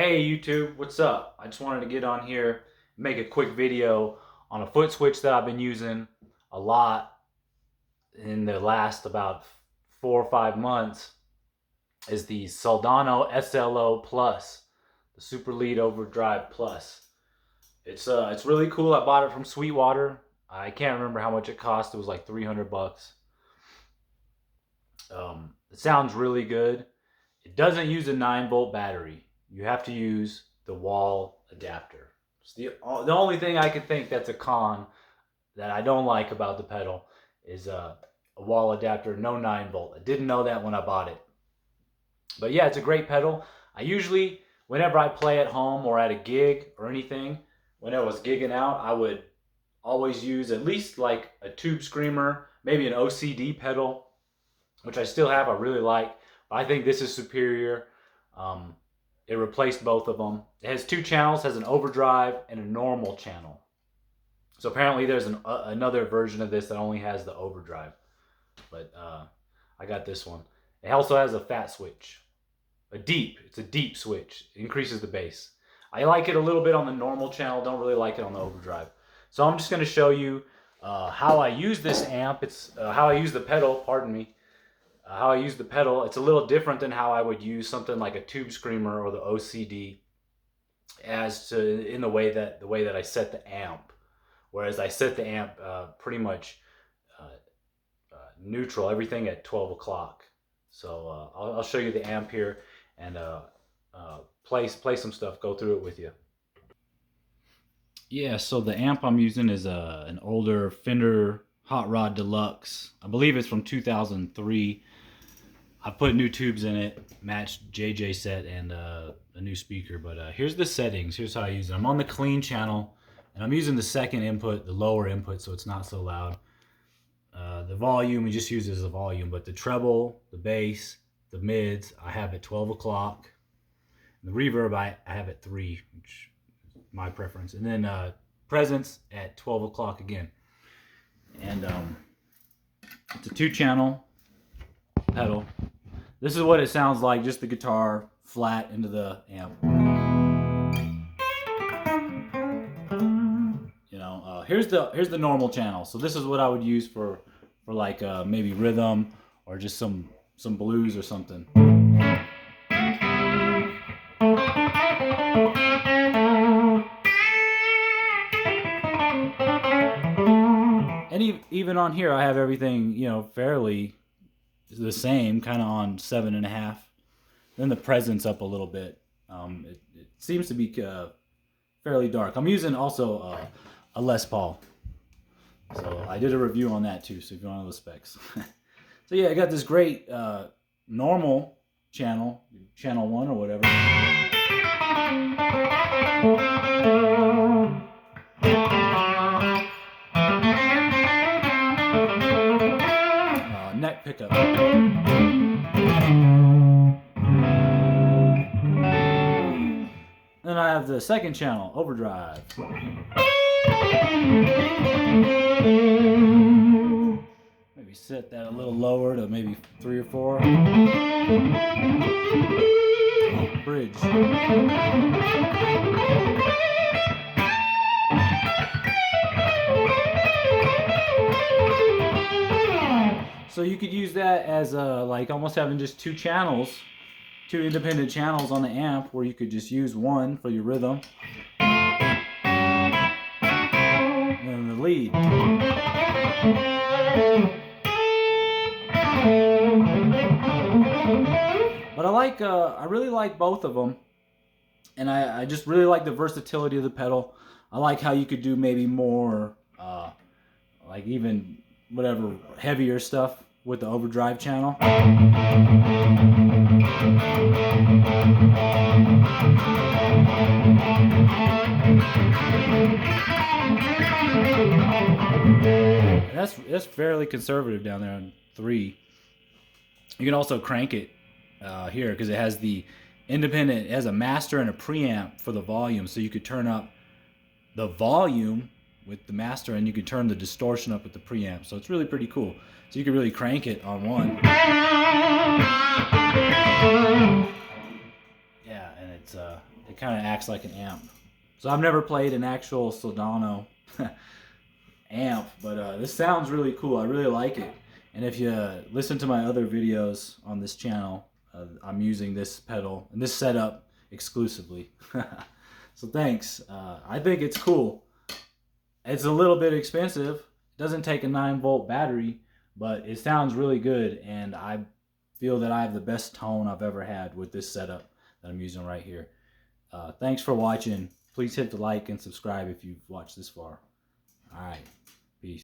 Hey YouTube, what's up? I just wanted to get on here and make a quick video on a foot switch that I've been using a lot in the last about 4 or 5 months. Is the Soldano SLO Plus, the Super Lead Overdrive Plus. It's really cool. I bought it from Sweetwater. I can't remember how much it cost. It was like 300 bucks. It sounds really good. It doesn't use a 9-volt battery. You have to use the wall adapter. It's the only thing I can think that's a con that I don't like about the pedal is a wall adapter, no 9-volt. I didn't know that when I bought it. But yeah, it's a great pedal. I usually, whenever I play at home or at a gig or anything, when I was gigging out, I would always use at least like a tube screamer, maybe an OCD pedal, which I still have, I really like. But I think this is superior. It replaced both of them. It has two channels, has an overdrive and a normal channel. So apparently there's another version of this that only has the overdrive. But I got this one. It also has a fat switch. It's a deep switch. It increases the bass. I like it a little bit on the normal channel, don't really like it on the overdrive. So I'm just going to show you how I use this amp. It's how I use the pedal, pardon me. How I use the pedal, it's a little different than how I would use something like a tube screamer or the OCD, as to in the way that I set the amp. Whereas I set the amp pretty much neutral, everything at 12 o'clock. So I'll show you the amp here and play some stuff, go through it with you. Yeah, so the amp I'm using is an older Fender Hot Rod Deluxe. I believe it's from 2003. I put new tubes in it, matched JJ set and a new speaker. But here's the settings. Here's how I use it. I'm on the clean channel, and I'm using the second input, the lower input, so it's not so loud. The volume, we just use it as a volume, but the treble, the bass, the mids, I have at 12 o'clock. The reverb, I have at 3, which is my preference. And then presence at 12 o'clock again. And it's a 2-channel pedal. This is what it sounds like, just the guitar flat into the amp. You know, here's the normal channel. So this is what I would use for like maybe rhythm or just some blues or something. And even on here, I have everything, you know, fairly the same, kind of on 7.5. Then the presence up a little bit. It seems to be fairly dark. I'm using also a Les Paul. So I did a review on that too, so if you want to know the specs. So yeah, I got this great normal channel 1 or whatever. Neck pickup. Then I have the second channel, overdrive. Maybe set that a little lower to maybe 3 or 4. Oh, bridge. So you could use that as like almost having just 2 channels, 2 independent channels on the amp, where you could just use one for your rhythm and the lead. But I really like both of them, and I just really like the versatility of the pedal. I like how you could do maybe more, like even whatever heavier stuff with the overdrive channel. That's fairly conservative down there on 3. You can also crank it here because it has the independent. It has a master and a preamp for the volume, so you could turn up the volume with the master, and you can turn the distortion up with the preamp. So it's really pretty cool. So you can really crank it on one. Yeah, Yeah, and it kind of acts like an amp. So I've never played an actual Soldano amp, but this sounds really cool. I really like it. And if you listen to my other videos on this channel, I'm using this pedal and this setup exclusively. So thanks. I think it's cool. It's a little bit expensive. It doesn't take a 9-volt battery, but it sounds really good, and I feel that I have the best tone I've ever had with this setup that I'm using right here. Thanks for watching. Please hit the like and subscribe if you've watched this far. All right.